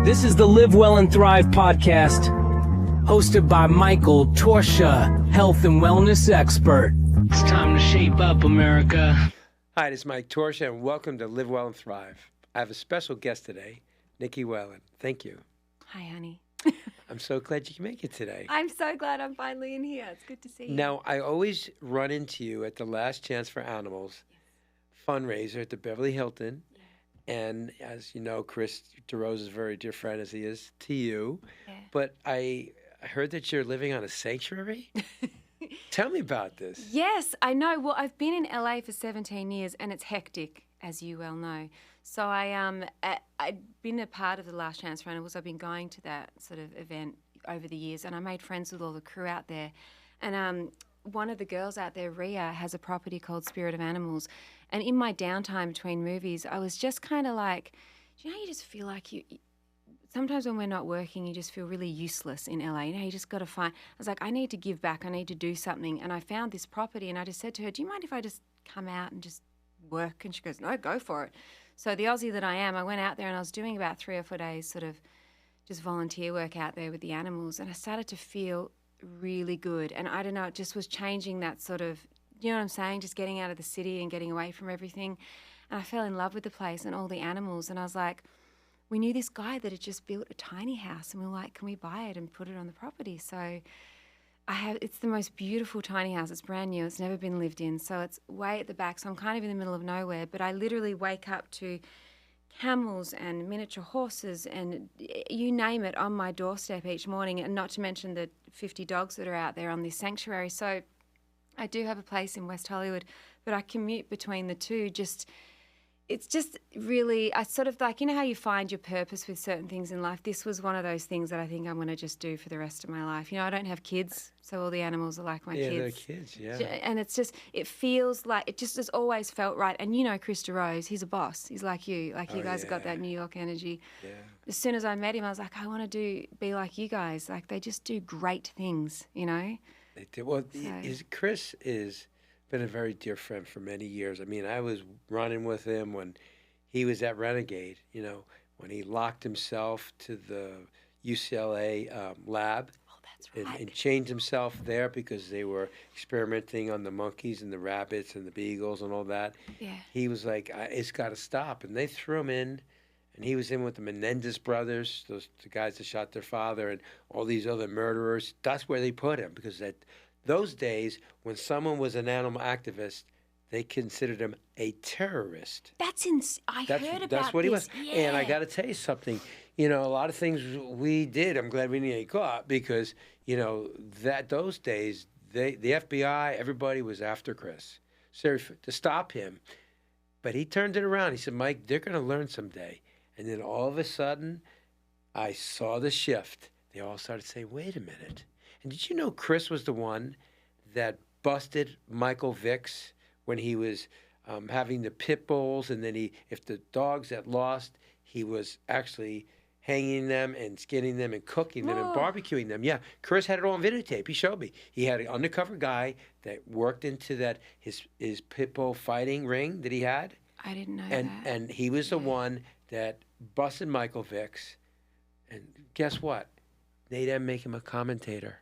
This is the Live Well and Thrive podcast, hosted by Michael Torchia, health and wellness expert. It's time to shape up, America. Hi, this is Mike Torchia, and welcome to Live Well and Thrive. I have a special guest today, Nicky Whelan. Thank you. Hi, honey. I'm so glad you can make it today. I'm so glad I'm finally in here. It's good to see you. Now, I always run into you at the Last Chance for Animals fundraiser at the Beverly Hilton. Yeah. And as you know, Chris DeRose is a very dear friend, as he is to you. Yeah. But I heard that you're living on a sanctuary. Tell me about this. Yes, I know. Well, I've been in LA for 17 years, and it's hectic, as you well know. So I'd been a part of the Last Chance for Animals. I've been going to that sort of event over the years, and I made friends with all the crew out there. And one of the girls out there, Rhea, has a property called Spirit of Animals. And in my downtime between movies, I was just kind of like, you know, you just feel like sometimes when we're not working, you just feel really useless in LA. You know, you just got to find, I was like, I need to give back. I need to do something. And I found this property, and I just said to her, do you mind if I just come out and just work? And she goes, no, go for it. So the Aussie that I am, I went out there and I was doing about 3 or 4 days sort of just volunteer work out there with the animals, and I started to feel really good. And I don't know, it just was changing that sort of, you know what I'm saying, just getting out of the city and getting away from everything. And I fell in love with the place and all the animals. And I was like, we knew this guy that had just built a tiny house, and we were like, can we buy it and put it on the property? So it's the most beautiful tiny house. It's brand new. It's never been lived in. So it's way at the back. So I'm kind of in the middle of nowhere, but I literally wake up to camels and miniature horses and you name it on my doorstep each morning, and not to mention the 50 dogs that are out there on this sanctuary. So I do have a place in West Hollywood, but I commute between the two. It's just really, I sort of like, you know how you find your purpose with certain things in life? This was one of those things that I think I'm going to just do for the rest of my life. You know, I don't have kids, so all the animals are like my kids. Yeah, they're kids, yeah. And it's just, it feels like, it just has always felt right. And you know Chris DeRose, he's a boss. He's like you. Like you guys have got that New York energy. Yeah. As soon as I met him, I was like, I want to be like you guys. Like, they just do great things, you know? They do. Well, Chris is been a very dear friend for many years. I mean, I was running with him when he was at Renegade, you know, when he locked himself to the UCLA lab. Oh, that's right. And chained himself there because they were experimenting on the monkeys and the rabbits and the beagles and all that. Yeah. He was like, it's got to stop. And they threw him in, and he was in with the Menendez brothers, the guys that shot their father, and all these other murderers. That's where they put him, because those days, when someone was an animal activist, they considered him a terrorist. That's I heard about this. That's what he was. Yeah. And I got to tell you something. You know, a lot of things we did, I'm glad we didn't get caught, because, you know, those days, the FBI, everybody was after Chris. Seriously, to stop him. But he turned it around. He said, Mike, they're going to learn someday. And then all of a sudden, I saw the shift. They all started saying, wait a minute. And did you know Chris was the one that busted Michael Vick's when he was having the pit bulls, and then if the dogs that lost, he was actually hanging them and skinning them and cooking them and barbecuing them. Yeah, Chris had it all on videotape. He showed me. He had an undercover guy that worked into his pit bull fighting ring that he had. I didn't know that. And he was the one that busted Michael Vick's. And guess what? They didn't make him a commentator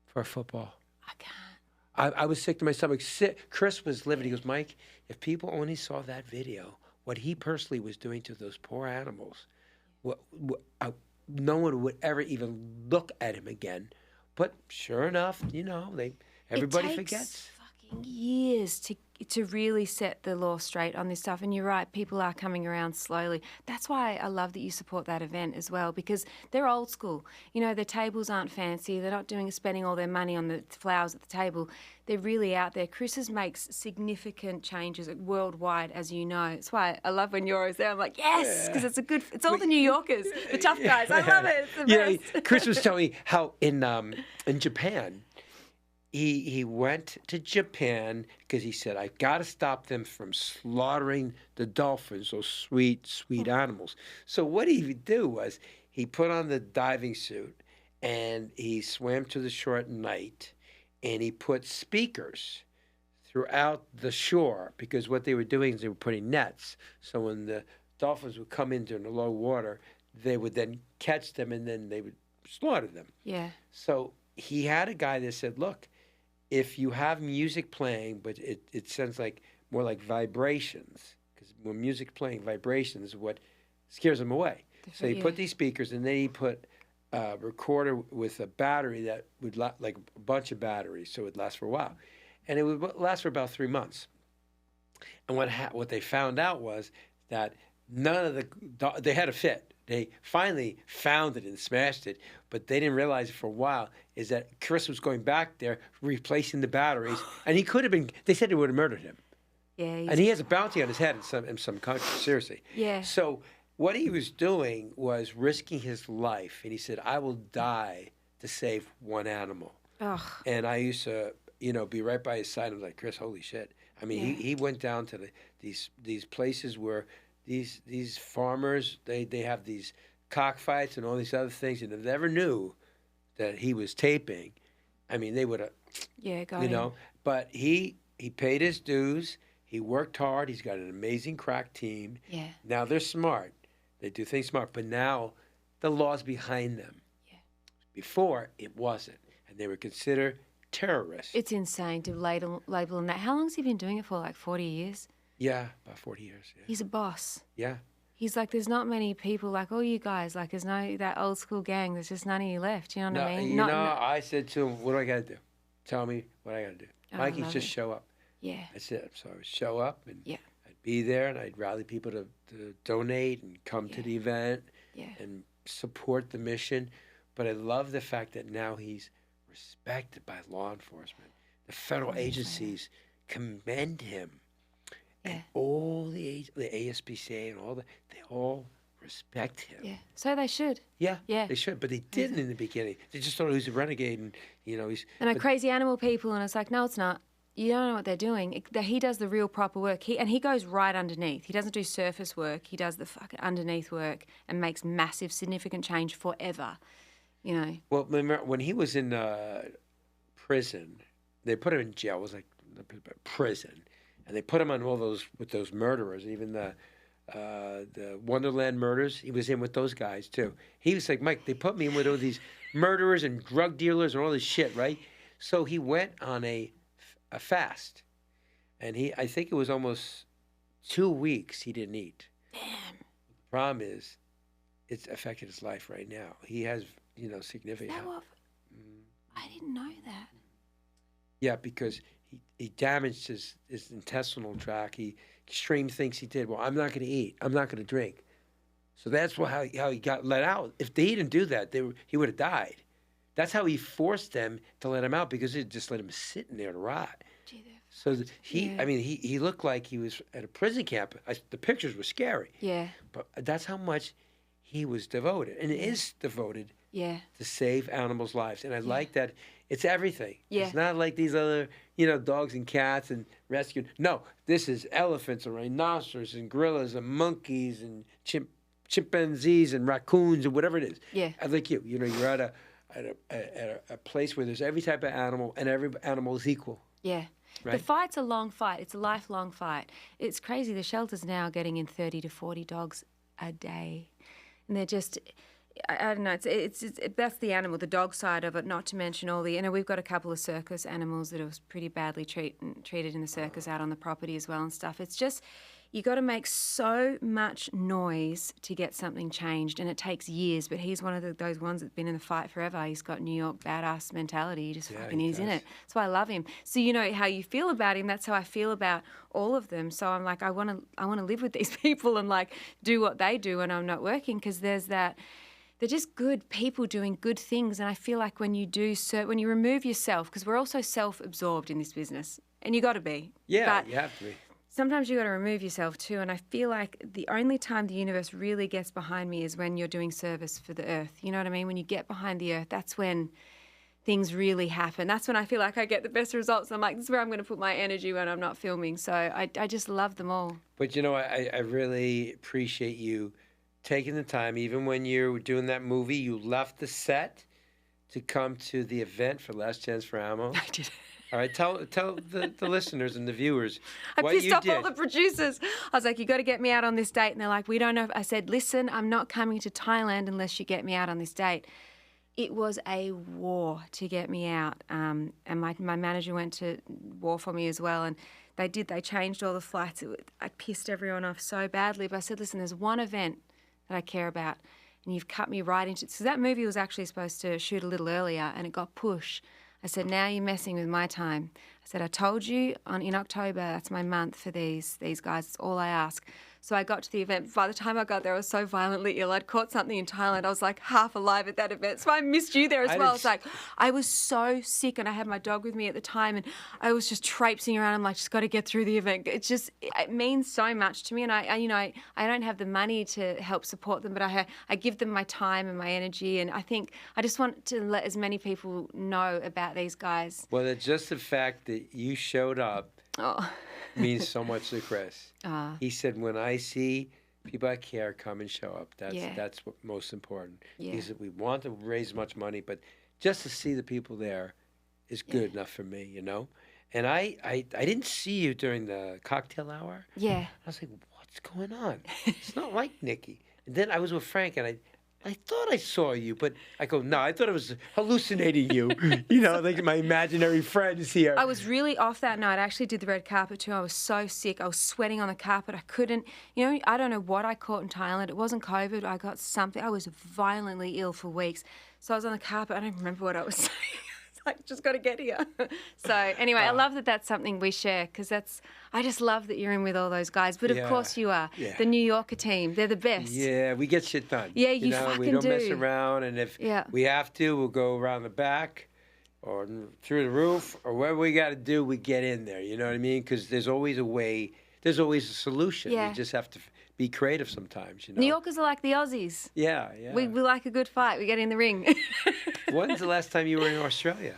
for football. I can't. I was sick to my stomach. Chris was livid. He goes, Mike, if people only saw that video, what he personally was doing to those poor animals, no one would ever even look at him again. But sure enough, you know, everybody forgets. Fucking years to really set the law straight on this stuff. And you're right, people are coming around slowly. That's why I love that you support that event as well, because they're old school. You know, the tables aren't fancy. They're not spending all their money on the flowers at the table. They're really out there. Chris's makes significant changes worldwide, as you know. That's why I love when you're always there. I'm like, yes, because it's all the New Yorkers, the tough guys. I love it. It's the best. Yeah, Chris was telling me how in Japan, He went to Japan because he said, I've got to stop them from slaughtering the dolphins, those sweet, sweet animals. So what he would do was he put on the diving suit and he swam to the shore at night, and he put speakers throughout the shore, because what they were doing is they were putting nets. So when the dolphins would come in during the low water, they would then catch them and then they would slaughter them. Yeah. So he had a guy that said, look, if you have music playing, but it sounds like more like vibrations, because when music's playing, vibrations is what scares them away. So he put these speakers, and then he put a recorder with a battery that would like a bunch of batteries, so it would last for a while. And it would last for about 3 months. And what they found out was that none of they had a fit. They finally found it and smashed it, but they didn't realize it for a while, is that Chris was going back there, replacing the batteries, and he could have been, they said they would have murdered him. Yeah. And he has a bounty on his head in some country, seriously. Yeah. So what he was doing was risking his life, and he said, I will die to save one animal. Ugh. And I used to, be right by his side. I was like, Chris, holy shit. I mean, he went down to these places where these farmers, they have these cockfights and all these other things, and if they ever knew that he was taping, I mean, they would have, got him. But he paid his dues. He worked hard. He's got an amazing crack team. Yeah. Now they're smart. They do things smart, but now the law's behind them. Yeah. Before, it wasn't, and they were considered terrorists. It's insane to label him that. How long has he been doing it for? Like 40 years? Yeah, about 40 years. Yeah. He's a boss. Yeah. He's like, there's not many people like all you guys. Like, there's that old school gang. There's just none of you left. You know what I mean? I said to him, what do I got to do? Tell me what I got to do. Oh, Mikey, just show up. Yeah. That's it. So I would show up, and Yeah. I'd be there, and I'd rally people to donate and come to the event and support the mission. But I love the fact that now he's respected by law enforcement. The federal agencies commend him. And all the ASPCA and all they all respect him. Yeah. So they should. Yeah, Yeah. they should, but they didn't in the beginning. They just thought he was a renegade, and he's. And crazy animal people, and it's like, no, it's not. You don't know what they're doing. He does the real proper work. He goes right underneath. He doesn't do surface work. He does the fucking underneath work and makes massive, significant change forever. Well, remember when he was in prison, they put him in jail. It was like prison, and they put him on all those with those murderers, even the Wonderland murders. He was in with those guys too. He was like, Mike, they put me in with all these murderers and drug dealers and all this shit, right? So he went on a fast, and I think it was almost 2 weeks he didn't eat. Damn. The problem is, it's affected his life right now. He has, significant health. I didn't know that. Yeah, because he damaged his intestinal tract. Extreme things he did. Well, I'm not going to eat. I'm not going to drink. So that's how he got let out. If they didn't do that, he would have died. That's how he forced them to let him out, because he just let him sit in there to rot. So he looked like he was at a prison camp. The pictures were scary. Yeah. But that's how much he was devoted, and is devoted to save animals' lives. And I like that it's everything. Yeah. It's not like these other, dogs and cats and rescue. No, this is elephants and rhinoceros and gorillas and monkeys and chimpanzees and raccoons and whatever it is. Yeah. I like you. You're at a place where there's every type of animal, and every animal is equal. Yeah. Right? The fight's a long fight. It's a lifelong fight. It's crazy. The shelter's now getting in 30 to 40 dogs a day. And they're just, I don't know, that's the animal, the dog side of it, not to mention all the, we've got a couple of circus animals that are pretty badly treated in the circus out on the property as well and stuff. It's just, you got to make so much noise to get something changed, and it takes years. But he's one of those ones that's been in the fight forever. He's got New York badass mentality. He just fucking is in it. That's why I love him. So how you feel about him. That's how I feel about all of them. So I'm like, I want to live with these people and like do what they do when I'm not working, because there's that. They're just good people doing good things, and I feel like when you remove yourself, because we're also self-absorbed in this business, and you got to be. Yeah, but you have to be. Sometimes you got to remove yourself too, and I feel like the only time the universe really gets behind me is when you're doing service for the earth. You know what I mean? When you get behind the earth, that's when things really happen. That's when I feel like I get the best results. I'm like, this is where I'm going to put my energy when I'm not filming. So I just love them all. But I really appreciate you taking the time, even when you were doing that movie, you left the set to come to the event for Last Chance for Ammo. I did. All right, tell the listeners and the viewers I what pissed you off did. all the producers. I was like, you got to get me out on this date. And they're like, we don't know. I said, listen, I'm not coming to Thailand unless you get me out on this date. It was a war to get me out. And my manager went to war for me as well. And they changed all the flights. I pissed everyone off so badly. But I said, listen, there's one event that I care about. And you've cut me right into it. So that movie was actually supposed to shoot a little earlier and it got pushed. I said, now you're messing with my time. I said, I told you in October, that's my month for these guys. It's all I ask. So I got to the event. By the time I got there, I was so violently ill. I'd caught something in Thailand. I was like half alive at that event. So I missed you there as well. It's like, I was so sick and I had my dog with me at the time and I was just traipsing around. I'm like, just got to get through the event. It means so much to me. And I don't have the money to help support them, but I give them my time and my energy. And I think I just want to let as many people know about these guys. Well, it's just the fact that you showed up means so much to Chris. He said, when I see people I care come and show up, that's what most important. Yeah. He said, we want to raise much money, but just to see the people there is good enough for me, you know? And I didn't see you during the cocktail hour. Yeah. I was like, what's going on? It's not like Nicky. And then I was with Frank, and I thought I saw you, but I go, no, I thought I was hallucinating you. You know, like my imaginary friend is here. I was really off that night. I actually did the red carpet too. I was so sick. I was sweating on the carpet. I couldn't, I don't know what I caught in Thailand. It wasn't COVID. I got something. I was violently ill for weeks. So I was on the carpet. I don't remember what I was saying. Like, just got to get here. So anyway, I love that that's something we share because I just love that you're in with all those guys. But of course you are. Yeah. The New Yorker team, they're the best. Yeah, we get shit done. Yeah, you fucking we don't do. mess around. And if we have to, we'll go around the back or through the roof or whatever we got to do, we get in there. You know what I mean? Because there's always a way. There's always a solution. Yeah. You just have to be creative sometimes, you know. New Yorkers are like the Aussies. Yeah. We like a good fight. We get in the ring. When's the last time you were in Australia?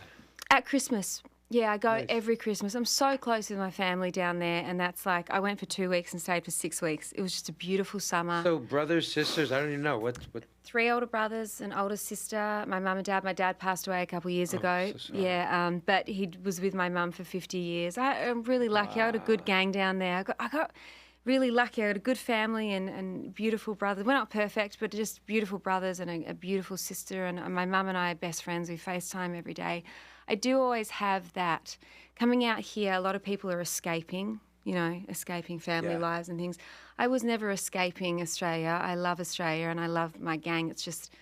At Christmas. Yeah, I go every Christmas. I'm so close with my family down there, and that's like, I went for 2 weeks and stayed for 6 weeks. It was just a beautiful summer. So brothers, sisters, I don't even know. What? 3 older brothers, an older sister, my mum and dad. My dad passed away a couple of years ago. So sorry. Yeah, but he was with my mum for 50 years. I'm really lucky. I had a good gang down there. I got really lucky. I had a good family and beautiful brothers. We're not perfect, but just beautiful brothers and a beautiful sister. And my mum and I are best friends. We FaceTime every day. I do always have that. Coming out here, a lot of people are escaping family lives and things. I was never escaping Australia. I love Australia and I love my gang. It's just,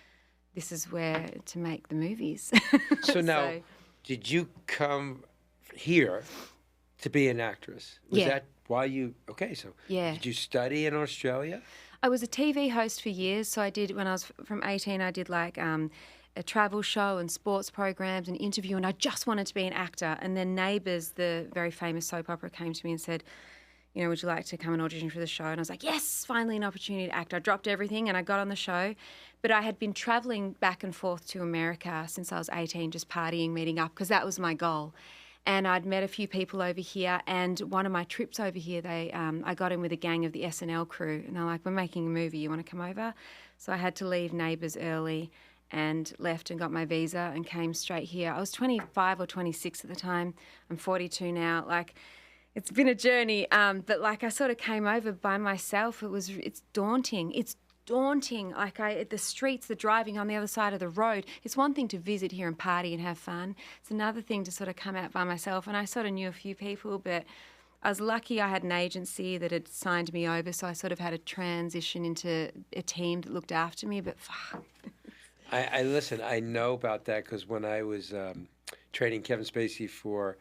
this is where to make the movies. So now, did you come here to be an actress? Was that why you, did you study in Australia? I was a TV host for years. So I did, when I was from 18, I did like a travel show and sports programs and interview, and I just wanted to be an actor. And then Neighbours, the very famous soap opera, came to me and said, would you like to come and audition for the show? And I was like, yes, finally an opportunity to act. I dropped everything and I got on the show. But I had been travelling back and forth to America since I was 18, just partying, meeting up, because that was my goal. And I'd met a few people over here, and one of my trips over here, I got in with a gang of the SNL crew, and they're like, we're making a movie, you want to come over? So I had to leave Neighbours early and left and got my visa and came straight here. I was 25 or 26 at the time. I'm 42 now. Like, it's been a journey, but like I sort of came over by myself. It's daunting. It's daunting. Like the streets, the driving on the other side of the road. It's one thing to visit here and party and have fun. It's another thing to sort of come out by myself. And I sort of knew a few people, but I was lucky I had an agency that had signed me over, so I sort of had a transition into a team that looked after me, but fuck. I listen, I know about that because when I was training Kevin Spacey for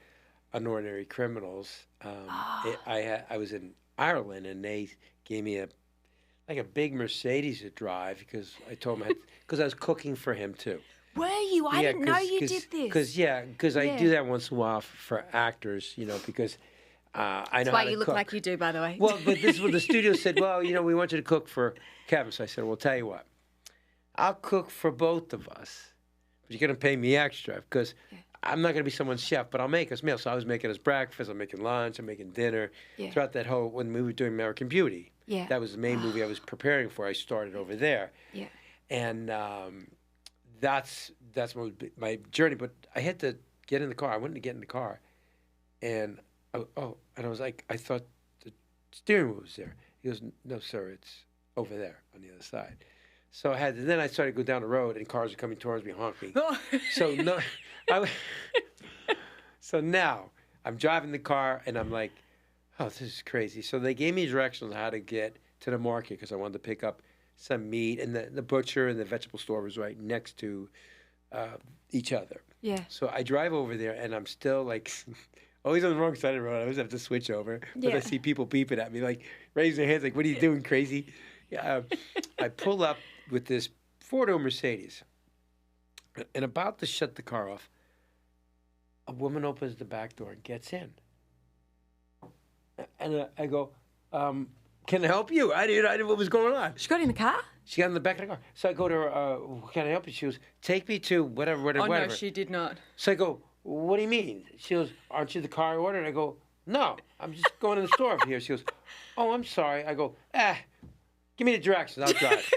Unordinary Criminals, I was in Ireland and they gave me a big Mercedes to drive because I told them because I was cooking for him too. Were you? I didn't know you did this. Because I do that once in a while for actors, because I know That's how to cook. why you look like you do, by the way. Well, but this is what the studio said, well, we want you to cook for Kevin. So I said, well, tell you what. I'll cook for both of us, but you're going to pay me extra because I'm not going to be someone's chef, but I'll make us meals. So I was making us breakfast, I'm making lunch, I'm making dinner. Yeah. Throughout that whole, when we were doing American Beauty, that was the main movie I was preparing for. I started over there. Yeah. And that's my journey. But I had to get in the car. I wanted to get in the car And and I was like, I thought the steering wheel was there. He goes, no, sir, it's over there on the other side. So then I started to go down the road, and cars are coming towards me, honking. So no, so now I'm driving the car, and I'm like, oh, this is crazy. So they gave me directions on how to get to the market because I wanted to pick up some meat, and the butcher and the vegetable store was right next to each other. Yeah. So I drive over there, and I'm still like, always on the wrong side of the road. I always have to switch over. But I see people peeping at me, like raising their hands, like, what are you doing, crazy? Yeah. I pull up with this four-door Mercedes, and about to shut the car off, a woman opens the back door and gets in. And I go, can I help you? I didn't know what was going on. She got in the car? She got in the back of the car. So I go to her, can I help you? She goes, take me to whatever. No, she did not. So I go, what do you mean? She goes, aren't you the car I ordered? I go, no, I'm just going to the store over here. She goes, oh, I'm sorry. I go, give me the directions. I'll drive.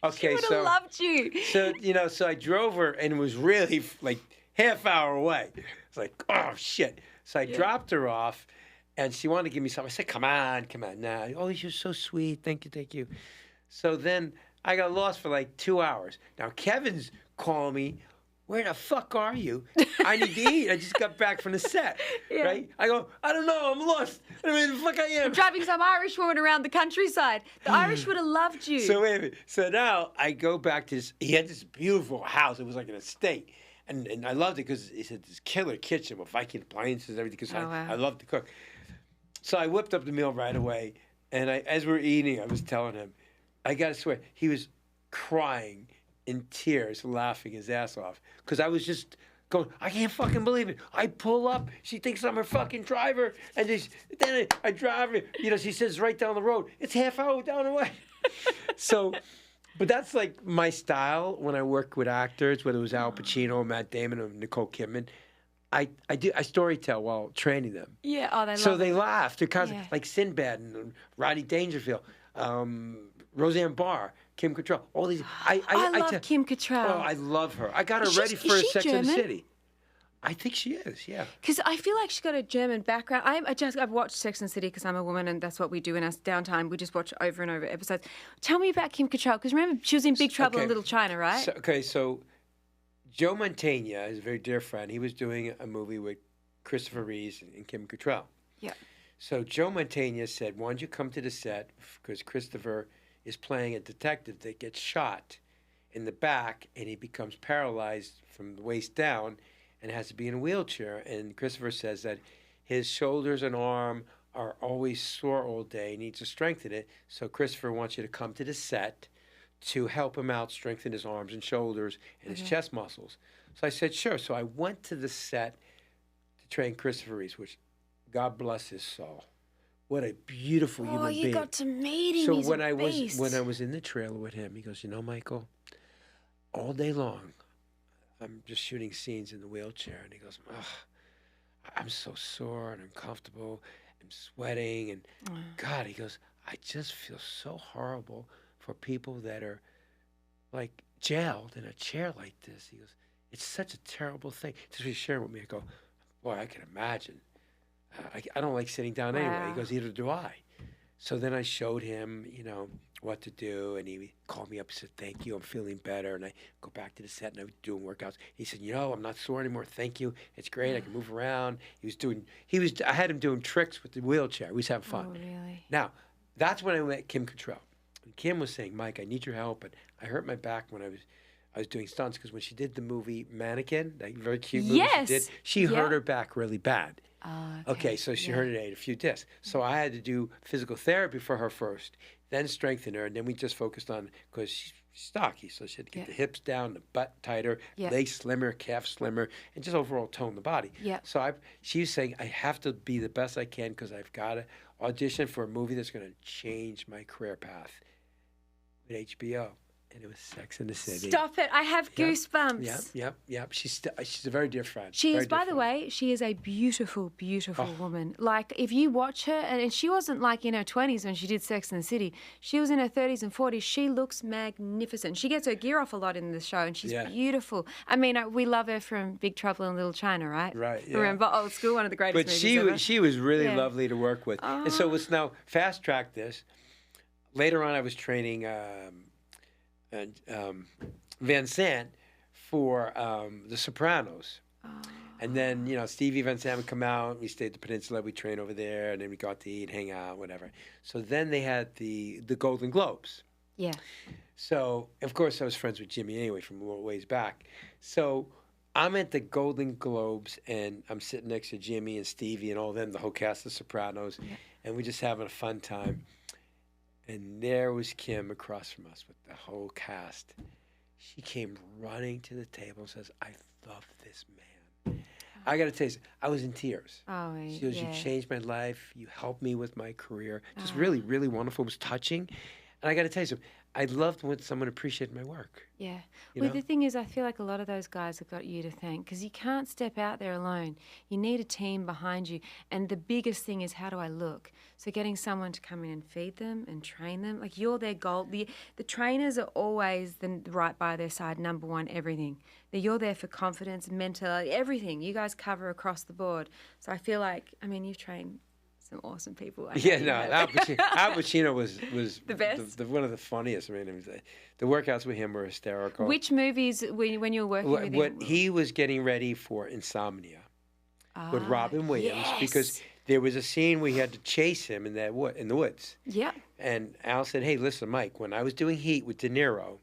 Okay, she would have loved you. So I drove her, and it was really like half hour away. It's like, oh, shit. So I dropped her off, and she wanted to give me something. I said, come on. Nah. Oh, you're so sweet. Thank you. So then I got lost for like 2 hours. Now, Kevin's calling me. Where the fuck are you? I need to eat. I just got back from the set. Yeah. Right? I go, I don't know. I'm lost. I don't know where the fuck I am. I'm driving some Irish woman around the countryside. The Irish would have loved you. So wait a minute. So now I go back to he had this beautiful house. It was like an estate. And I loved it because it had this killer kitchen with Viking appliances and everything because I love to cook. So I whipped up the meal right away. And as we were eating, I was telling him, I got to swear, he was crying in tears, laughing his ass off. Because I was just going, I can't fucking believe it. I pull up, she thinks I'm her fucking driver, and then I drive her. She says right down the road. It's half hour down the way. So, but that's like my style when I work with actors, whether it was Al Pacino, Matt Damon, or Nicole Kidman. I story tell while training them. Yeah, they love So they laugh. They're constantly, like Sinbad and Rodney Dangerfield, Roseanne Barr, Kim Cattrall, all these. I love Kim Cattrall. Oh, I love her. I got her ready for Sex and the City. I think she is, yeah. Because I feel like she's got a German background. I've watched Sex and the City because I'm a woman and that's what we do in our downtime. We just watch over and over episodes. Tell me about Kim Cattrall because remember she was in Big Trouble in Little China, right? So Joe Mantegna is a very dear friend. He was doing a movie with Christopher Reeves and Kim Cattrall. Yeah. So Joe Mantegna said, why don't you come to the set because Christopher is playing a detective that gets shot in the back and he becomes paralyzed from the waist down and has to be in a wheelchair. And Christopher says that his shoulders and arm are always sore all day. He needs to strengthen it. So Christopher wants you to come to the set to help him out, strengthen his arms and shoulders and his chest muscles. So I said, sure. So I went to the set to train Christopher Reeves, which God bless his soul. What a beautiful human being. Oh, you got to meet him. So He's when a beast. I was in the trailer with him, he goes, Michael, all day long, I'm just shooting scenes in the wheelchair. And he goes, I'm so sore and uncomfortable. I'm sweating. And God, he goes, I just feel so horrible for people that are like jailed in a chair like this. He goes, it's such a terrible thing. Just be sharing with me. I go, boy, I can imagine. I don't like sitting down anyway. He goes, either do I. So then I showed him, what to do, and he called me up and said, thank you, I'm feeling better. And I go back to the set, and I was doing workouts. He said, I'm not sore anymore, thank you. It's great, I can move around. I had him doing tricks with the wheelchair. We was having fun. Oh, really? Now, that's when I met Kim Cattrall. And Kim was saying, Mike, I need your help, but I hurt my back when I was doing stunts, because when she did the movie Mannequin, that very cute movie she hurt her back really bad. Okay, so she hurt it, ate a few discs. So I had to do physical therapy for her first, then strengthen her, and then we just focused on, because she's stocky, so she had to get the hips down, the butt tighter, legs slimmer, calf slimmer, and just overall tone the body. So she was saying, I have to be the best I can because I've got to audition for a movie that's going to change my career path with HBO. and it was Sex in the City. Stop it. I have goosebumps. Yep. She's a very dear friend. She is, by the way, she is a beautiful, beautiful woman. Like, if you watch her, and she wasn't like in her 20s when she did Sex in the City. She was in her 30s and 40s. She looks magnificent. She gets her gear off a lot in the show, and she's beautiful. I mean, we love her from Big Trouble in Little China, right? Right, yeah. Remember Old School, one of the greatest movies ever. But she was really lovely to work with. And so let's now fast-track this. Later on, I was training Van Sant for The Sopranos. And then, Stevie Van Sant would come out. We stayed at the Peninsula. We trained over there. And then we got to eat, hang out, whatever. So then they had the Golden Globes. Yeah. So, of course, I was friends with Jimmy anyway from a little ways back. So I'm at the Golden Globes, and I'm sitting next to Jimmy and Stevie and all of them, the whole cast of Sopranos. Yeah. And we're just having a fun time. And there was Kim across from us with the whole cast. She came running to the table and says, I love this man. I got to tell you, I was in tears. Oh, she goes, you changed my life. You helped me with my career. Just really, really wonderful. It was touching. And I got to tell you something. I loved when someone appreciated my work. Yeah. Well, the thing is, I feel like a lot of those guys have got you to thank, because you can't step out there alone. You need a team behind you. And the biggest thing is, how do I look? So getting someone to come in and feed them and train them, like you're their goal. The trainers are always right by their side, number one, everything. You're there for confidence, mental, everything. You guys cover across the board. So I feel like, I mean, you've trained some awesome people. Al Pacino was the best. One of the funniest. I mean, the workouts with him were hysterical. Which movies, when you were working with him? What he was getting ready for Insomnia with Robin Williams, because there was a scene where he had to chase him in the woods. Yeah. And Al said, hey, listen, Mike, when I was doing Heat with De Niro,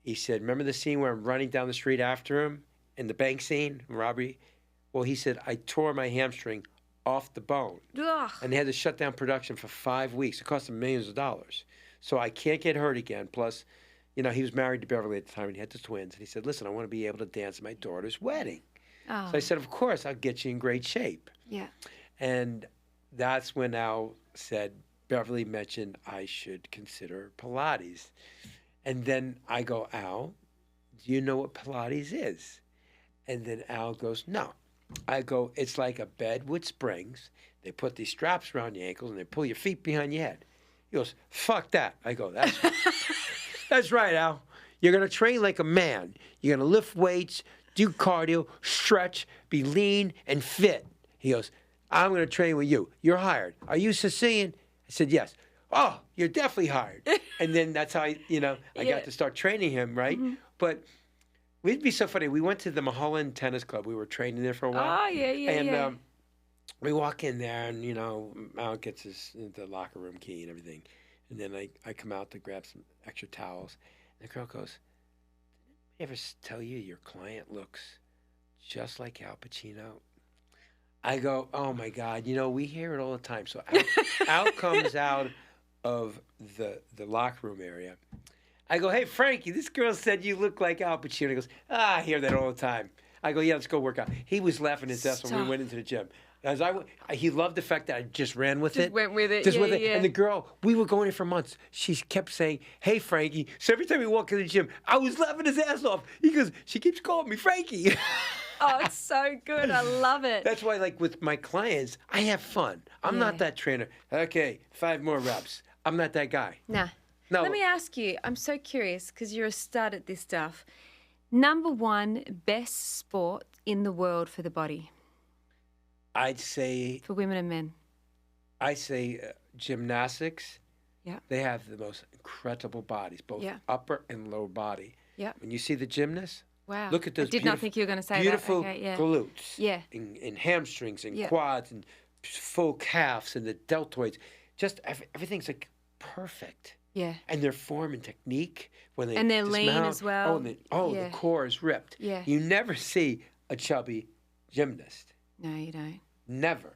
he said, remember the scene where I'm running down the street after him in the bank scene, robbery? Well, he said, I tore my hamstring off the bone. Ugh. And they had to shut down production for 5 weeks. It cost them millions of dollars. So I can't get hurt again. Plus, he was married to Beverly at the time, and he had the twins. And he said, listen, I want to be able to dance at my daughter's wedding. Oh. So I said, of course, I'll get you in great shape. Yeah. And that's when Al said, Beverly mentioned I should consider Pilates. And then I go, Al, do you know what Pilates is? And then Al goes, no. I go, it's like a bed with springs. They put these straps around your ankles and they pull your feet behind your head. He goes, fuck that. I go, that's right, Al. You're going to train like a man. You're going to lift weights, do cardio, stretch, be lean and fit. He goes, I'm going to train with you. You're hired. Are you Sicilian? I said, yes. Oh, you're definitely hired. And then that's how I got to start training him, right? Mm-hmm. But it'd be so funny. We went to the Mulholland Tennis Club. We were training there for a while. Oh, and we walk in there, and, Al gets the locker room key and everything. And then I come out to grab some extra towels. And the girl goes, did I ever tell you your client looks just like Al Pacino? I go, oh, my God. We hear it all the time. So Al comes out of the locker room area. I go, hey, Frankie, this girl said you look like Al Pacino. He goes, I hear that all the time. I go, yeah, let's go work out. He was laughing his ass when we went into the gym. He loved the fact that I just ran with it. Just went with it. And the girl, we were going in for months. She kept saying, hey, Frankie. So every time we walk in the gym, I was laughing his ass off. He goes, she keeps calling me Frankie. Oh, it's so good. I love it. That's why, like, with my clients, I have fun. I'm not that trainer. Okay, 5 more reps. I'm not that guy. Nah. No. Let me ask you, I'm so curious because you're a stud at this stuff. Number one best sport in the world for the body? I'd say... For women and men? I'd say gymnastics. Yeah. They have the most incredible bodies, both upper and lower body. Yeah. When you see the gymnasts, wow. Look at those I did not think you were going to say beautiful that. Okay, glutes. Yeah. And hamstrings and quads and full calves and the deltoids. Just everything's like perfect. Yeah. And their form and technique when they and they're dismount. lean as well. The core is ripped. Yeah. You never see a chubby gymnast. No, you don't. Never.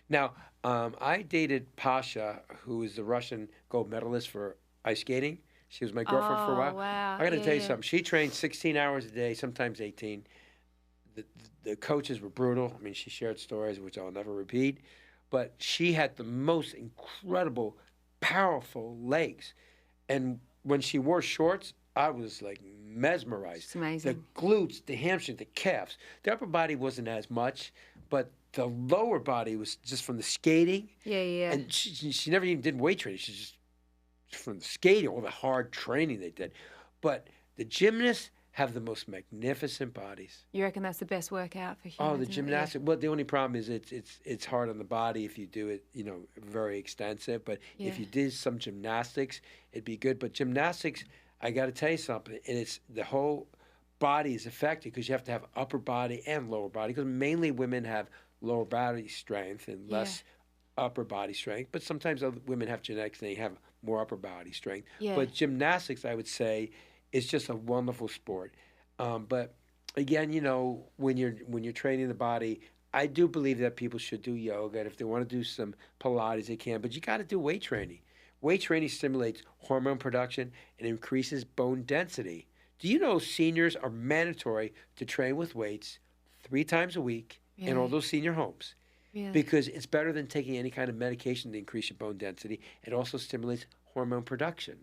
Now, I dated Pasha, who is the Russian gold medalist for ice skating. She was my girlfriend for a while. Wow. I got to tell you something. She trained 16 hours a day, sometimes 18. The coaches were brutal. I mean, she shared stories which I'll never repeat. But she had the most incredible, powerful legs. And when she wore shorts, I was like mesmerized. It's amazing. The glutes, the hamstrings, the calves. The upper body wasn't as much, but the lower body was just from the skating. Yeah. And she never even did weight training. She just from the skating, all the hard training they did. But the gymnasts have the most magnificent bodies. You reckon that's the best workout for humans? Oh, the gymnastics. Well, the only problem is it's hard on the body if you do it, very extensive. But if you did some gymnastics, it'd be good. But gymnastics, I got to tell you something, and it's the whole body is affected because you have to have upper body and lower body because mainly women have lower body strength and less upper body strength. But sometimes other women have genetics and they have more upper body strength. Yeah. But gymnastics, I would say, is just a wonderful sport. But again, when you're training the body, I do believe that people should do yoga, and if they want to do some Pilates, they can. But you got to do weight training. Weight training stimulates hormone production and increases bone density. Do you know seniors are mandatory to train with weights 3 times a week in all those senior homes? Really? Because it's better than taking any kind of medication to increase your bone density. It also stimulates hormone production.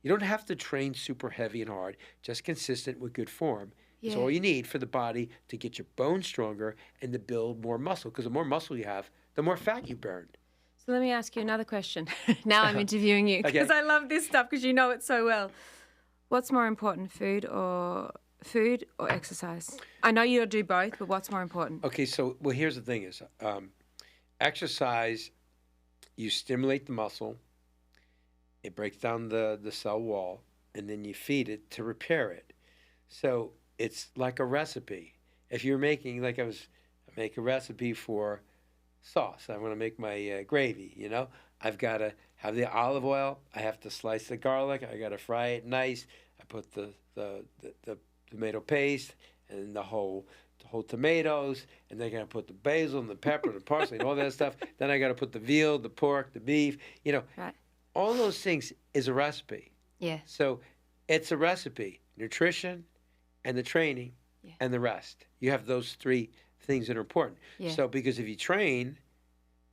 You don't have to train super heavy and hard, just consistent with good form. It's all you need for the body to get your bones stronger and to build more muscle. Because the more muscle you have, the more fat you burn. So let me ask you another question. Now I'm interviewing you because I love this stuff because you know it so well. What's more important, food or exercise? I know you do both, but what's more important? Okay, so here's the thing is, exercise, you stimulate the muscle, it breaks down the cell wall, and then you feed it to repair it. So it's like a recipe. If you're making, I make a recipe for sauce. I want to make my gravy, I've got to have the olive oil. I have to slice the garlic. I got to fry it nice. I put the tomato paste and the whole tomatoes, and then I got to put the basil and the pepper and the parsley and all that stuff. Then I got to put the veal, the pork, the beef, Right. All those things is a recipe. Yeah. So it's a recipe, nutrition and the training and the rest. You have those 3 things that are important. Yeah. So because if you train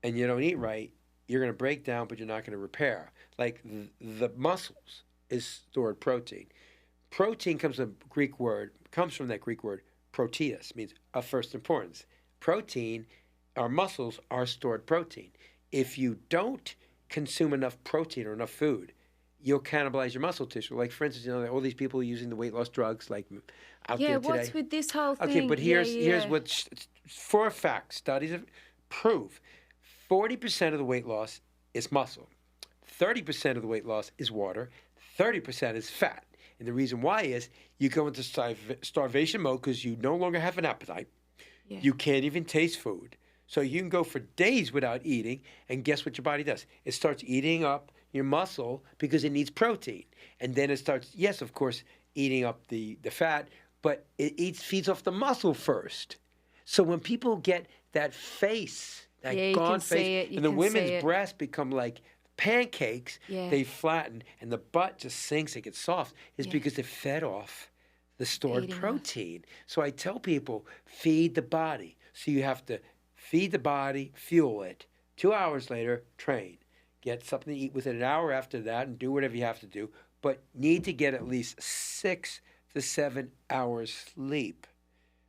and you don't eat right, you're going to break down, but you're not going to repair. Like the muscles is stored protein. Protein comes from that Greek word, proteus, means of first importance. Protein, our muscles are stored protein. If you don't consume enough protein or enough food, you'll cannibalize your muscle tissue. Like, for instance, all these people using the weight loss drugs, like out there today. Yeah, what's with this whole thing? Okay, but here's what, for a fact, studies have prove 40% of the weight loss is muscle, 30% of the weight loss is water, 30% is fat. And the reason why is you go into starvation mode because you no longer have an appetite. Yeah. You can't even taste food. So you can go for days without eating, and guess what your body does? It starts eating up your muscle because it needs protein. And then it starts, yes, of course, eating up the fat, but it feeds off the muscle first. So when people get that face, that gaunt face, and the women's breasts become like pancakes, they flatten, and the butt just sinks, it gets soft, is because it fed off the stored protein. So I tell people, feed the body. So you have to feed the body, fuel it. 2 hours later, train. Get something to eat within an hour after that and do whatever you have to do. But need to get at least 6 to 7 hours sleep.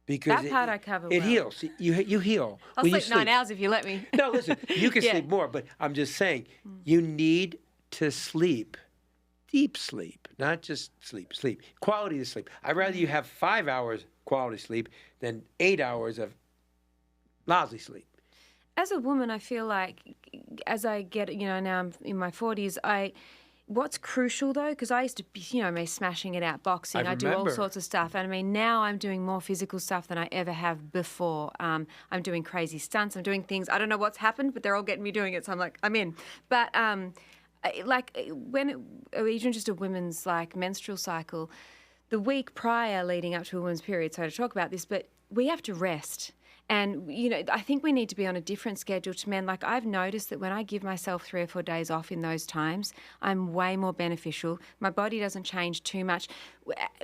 Because that part I cover it well. Heals. You heal. I'll sleep 9 hours if you let me. No, listen, you can sleep more, but I'm just saying, you need to sleep. Deep sleep, not just sleep. Quality of sleep. I'd rather you have 5 hours quality sleep than 8 hours of lousy sleep. As a woman, I feel like as I get, now I'm in my 40s, what's crucial though, because I used to be, me smashing it out, boxing, I do all sorts of stuff. And I mean, now I'm doing more physical stuff than I ever have before. I'm doing crazy stunts, I'm doing things, I don't know what's happened, but they're all getting me doing it. So I'm like, I'm in. But even just a women's menstrual cycle, the week prior leading up to a women's period, so to talk about this, but we have to rest. And, I think we need to be on a different schedule to men. Like, I've noticed that when I give myself 3 or 4 days off in those times, I'm way more beneficial. My body doesn't change too much.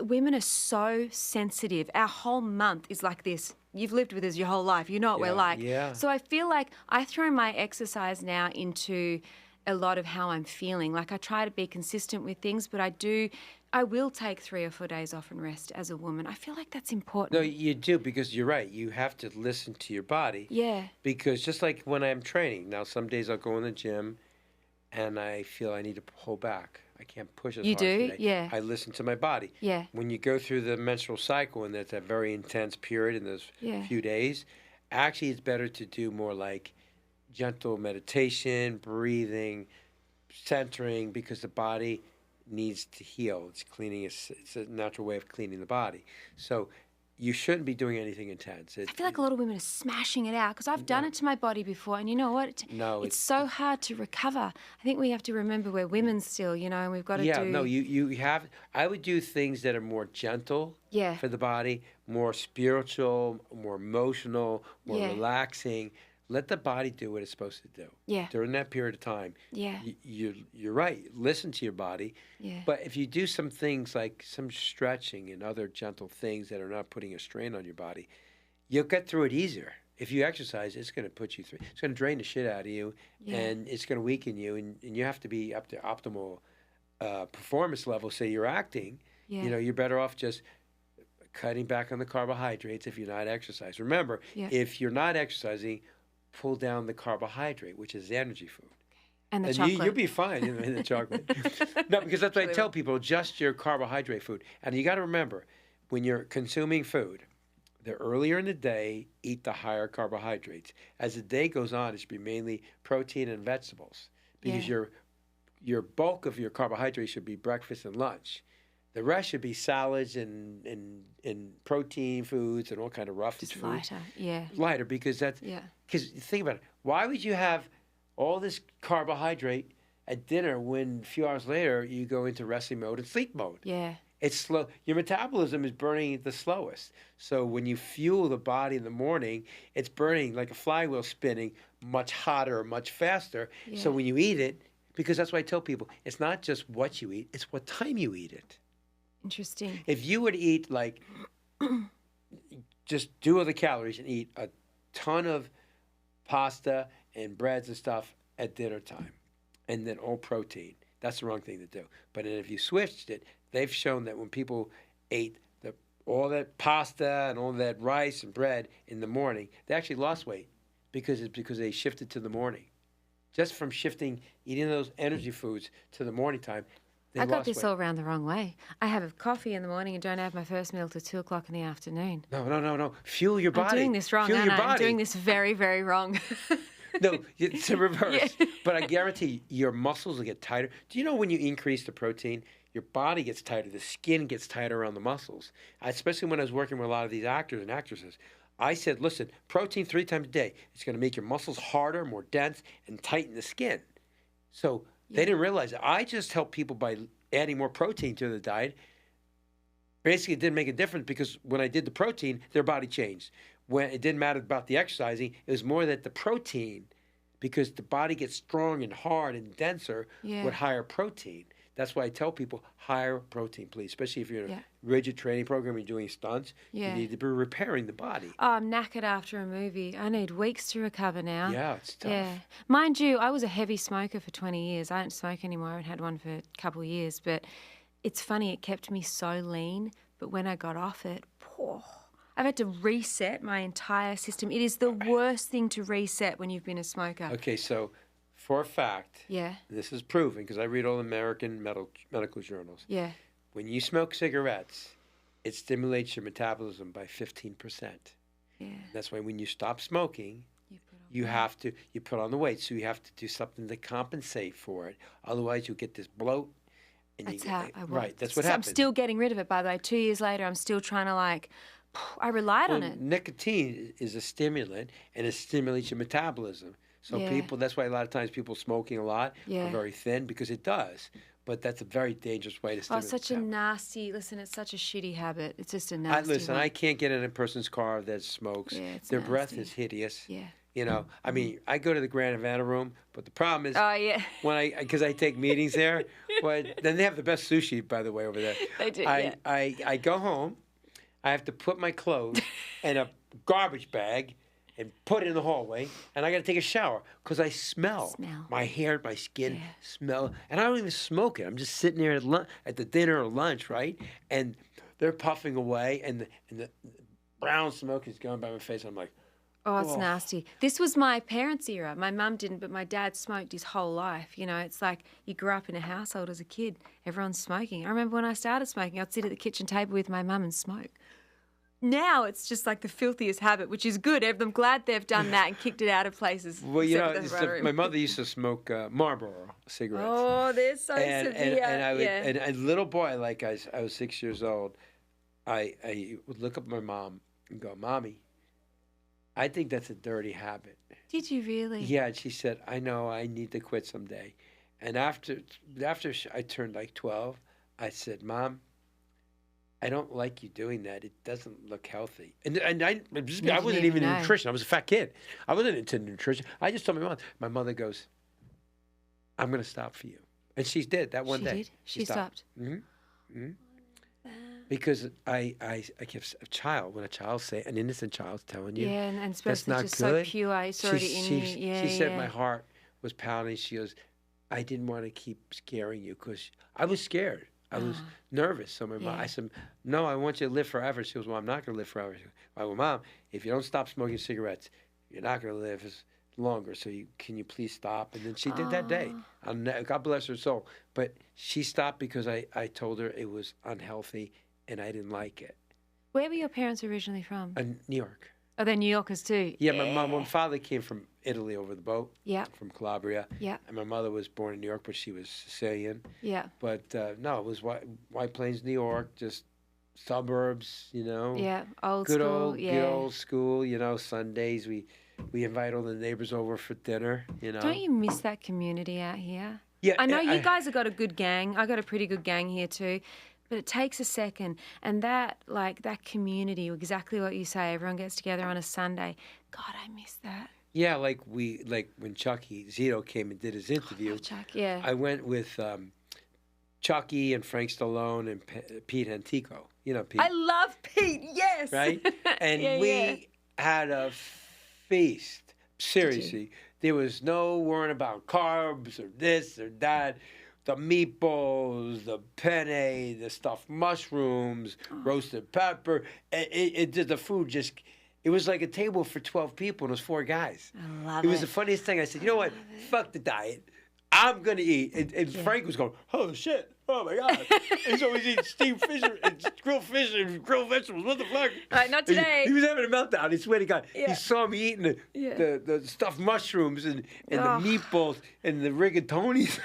Women are so sensitive. Our whole month is like this. You've lived with us your whole life. You know what we're like. Yeah. So I feel like I throw my exercise now into a lot of how I'm feeling. Like, I try to be consistent with things, but I do I will take 3 or 4 days off and rest as a woman. I feel like that's important. No, you do, because you're right. You have to listen to your body. Yeah. Because just like when I'm training, now some days I'll go in the gym and I feel I need to pull back. I can't push as You hard do? today. Yeah. I listen to my body. Yeah. When you go through the menstrual cycle, and that's a very intense period in those Yeah. few days, actually it's better to do more like gentle meditation, breathing, centering, because the body needs to heal. It's cleaning. It's a natural way of cleaning the body. So you shouldn't be doing anything intense. I feel like a lot of women are smashing it out because I've done it to my body before, and you know what? No, it's so hard to recover. I think we have to remember we're women still, and we've got to do. Yeah, no, you have. I would do things that are more gentle Yeah. for the body, more spiritual, more emotional, more Yeah. relaxing. Let the body do what it's supposed to do. Yeah. During that period of time. Yeah. You're right. Listen to your body. Yeah. But if you do some things like some stretching and other gentle things that are not putting a strain on your body, you'll get through it easier. If you exercise, it's going to put you through. It's going to drain the shit out of you, and it's going to weaken you, and you have to be up to optimal performance level. So you're acting. Yeah. You're better off just cutting back on the carbohydrates if you're not exercising. Remember, if you're not exercising, pull down the carbohydrate, which is the energy food. And the chocolate. You'll be fine in the chocolate. No, because that's what I tell people, just your carbohydrate food. And you got to remember, when you're consuming food, the earlier in the day, eat the higher carbohydrates. As the day goes on, it should be mainly protein and vegetables, because your bulk of your carbohydrates should be breakfast and lunch. The rest should be salads and protein foods and all kind of roughage foods. Lighter, yeah. Lighter, because that's... Yeah. Because think about it. Why would you have all this carbohydrate at dinner when a few hours later you go into resting mode and sleep mode? Yeah. It's slow. Your metabolism is burning the slowest. So when you fuel the body in the morning, it's burning like a flywheel spinning much hotter, much faster. Yeah. So when you eat it, because that's why I tell people, it's not just what you eat, it's what time you eat it. Interesting. If you would eat like, just do all the calories and eat a ton of pasta and breads and stuff at dinner time, and then all protein, that's the wrong thing to do. But if you switched it, they've shown that when people ate all that pasta and all that rice and bread in the morning, they actually lost weight because they shifted to the morning. Just from eating those energy foods to the morning time, I got this all around the wrong way. I have a coffee in the morning and don't have my first meal till 2 o'clock in the afternoon. No. Fuel your body. I'm doing this wrong, Fuel aren't your I? body. I'm doing this very, very wrong. No, it's a reverse. Yeah. But I guarantee your muscles will get tighter. Do you know when you increase the protein, your body gets tighter, the skin gets tighter around the muscles? Especially when I was working with a lot of these actors and actresses. I said, listen, protein 3 times a day. It's going to make your muscles harder, more dense, and tighten the skin. So they didn't realize it. I just help people by adding more protein to the diet. Basically, it didn't make a difference because when I did the protein, their body changed. When it didn't matter about the exercising, it was more that the protein, because the body gets strong and hard and denser with higher protein. That's why I tell people higher protein, please, especially if you're in a rigid training program and you're doing stunts. You need to be repairing the body. Oh, I'm knackered after a movie. I need weeks to recover now. Yeah, it's tough. Yeah. Mind you, I was a heavy smoker for 20 years. I don't smoke anymore. I haven't had one for a couple of years. But it's funny, it kept me so lean. But when I got off it, I've had to reset my entire system. It is the worst thing to reset when you've been a smoker. Okay, so for a fact, Yeah. this is proven because I read all the American medical journals. Yeah. When you smoke cigarettes, it stimulates your metabolism by 15%. Yeah. That's why when you stop smoking, you put on the weight. So you have to do something to compensate for it. Otherwise, you'll get this bloat. And That's how I work. Right, that's what So happens. I'm still getting rid of it, by the way. 2 years later, I'm still trying to I relied on it. Nicotine is a stimulant, and it stimulates your metabolism. So that's why a lot of times people smoking a lot are very thin, because it does. But that's a very dangerous way to stimulate. It's such a nasty, it's such a shitty habit. It's just a nasty Listen, one. I can't get in a person's car that smokes. Yeah, it's Their breath nasty. is hideous. Yeah. You know, I mean, I go to the Grand Havana room, but the problem is Oh, yeah. because I take meetings there, but then they have the best sushi, by the way, over there. They do, I go home, I have to put my clothes in a garbage bag and put it in the hallway, and I got to take a shower because I smell. My hair, my skin smell, and I don't even smoke it. I'm just sitting there at the dinner or lunch, right? And they're puffing away, and the brown smoke is going by my face. I'm like, oh, it's nasty. This was my parents' era. My mum didn't, but my dad smoked his whole life. You know, it's like you grew up in a household as a kid. Everyone's smoking. I remember when I started smoking, I'd sit at the kitchen table with my mum and smoke. Now it's just like the filthiest habit, which is good. I'm glad they've done that and kicked it out of places. Well, you know, my mother used to smoke Marlboro cigarettes. Oh, they're so severe. And I would, and a little boy, like I was 6 years old, I would look up at my mom and go, "Mommy, I think that's a dirty habit." Did you really? Yeah, and she said, "I know, I need to quit someday." And after I turned like 12, I said, "Mom, I don't like you doing that. It doesn't look healthy." And I wasn't even in nutrition. I was a fat kid. I wasn't into nutrition. I just told my mom. My mother goes, "I'm going to stop for you." And she did that one day. Did? She stopped. Mm-hmm. Mm-hmm. Because I kept a child, when an innocent child's telling you, yeah, and that's not just good. So pure, it's already in you. Yeah, she said my heart was pounding. She goes, "I didn't want to keep scaring you," because I was scared. I was nervous. So I said, "No, I want you to live forever." She goes, "Well, I'm not going to live forever." She goes, "Well, Mom, if you don't stop smoking cigarettes, you're not going to live as longer. So can you please stop?" And then she did that day. God bless her soul. But she stopped because I told her it was unhealthy and I didn't like it. Where were your parents originally from? New York. Oh, they're New Yorkers too. Yeah, my father came from Italy over the boat. Yeah. From Calabria. Yeah. And my mother was born in New York, but she was Sicilian. Yeah. But no, it was White Plains, New York, just suburbs, you know. Yeah, good old school, you know. Sundays we invite all the neighbors over for dinner, you know. Don't you miss that community out here? Yeah. I know you guys have got a good gang. I got a pretty good gang here too. But it takes a second, and that community, exactly what you say, everyone gets together on a Sunday. God, I miss that. Yeah, like when Chucky Zito came and did his interview. Chuck, yeah. I went with Chucky and Frank Stallone and Pete Antico. You know Pete. I love Pete. Yes. Right, and we had a feast. Seriously, there was no worrying about carbs or this or that. The meatballs, the penne, the stuffed mushrooms, roasted pepper. The food just, it was like a table for 12 people and it was 4 guys. I love it. It was the funniest thing. I said, you know what? Fuck the diet. I'm going to eat. And Frank was going, oh, shit. Oh, my God. He's always eating steamed fish and grilled fish and grilled vegetables. What the fuck? All right, not today. He was having a meltdown. I swear to God. Yeah. He saw me eating the stuffed mushrooms and the meatballs and the rigatonis.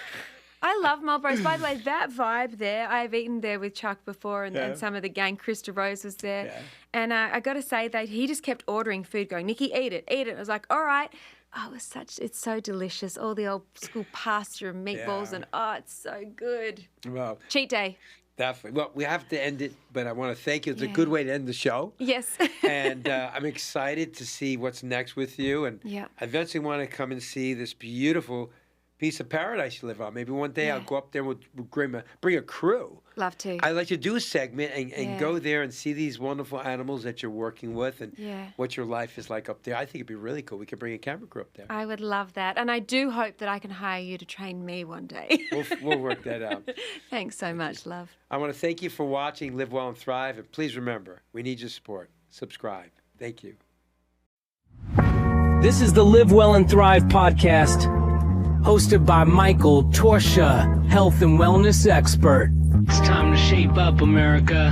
I love Marlboros. By the way, that vibe there, I've eaten there with Chuck before and some of the gang. Krista Rose was there. Yeah. And I got to say that he just kept ordering food going, Nicky, eat it, eat it. I was like, all right. Oh, it's so delicious. All the old school pasta and meatballs and it's so good. Well, cheat day. Definitely. Well, we have to end it, but I want to thank you. It's a good way to end the show. Yes. And I'm excited to see what's next with you. And I eventually want to come and see this beautiful piece of paradise you live on. Maybe one day I'll go up there and we'll bring a crew. Love to. I'd like to do a segment and go there and see these wonderful animals that you're working with and what your life is like up there. I think it'd be really cool. We could bring a camera crew up there. I would love that. And I do hope that I can hire you to train me one day. We'll work that out. Thanks so much, love. I want to thank you for watching Live Well and Thrive. And please remember, we need your support. Subscribe. Thank you. This is the Live Well and Thrive podcast, hosted by Michael Torchia, health and wellness expert. It's time to shape up, America.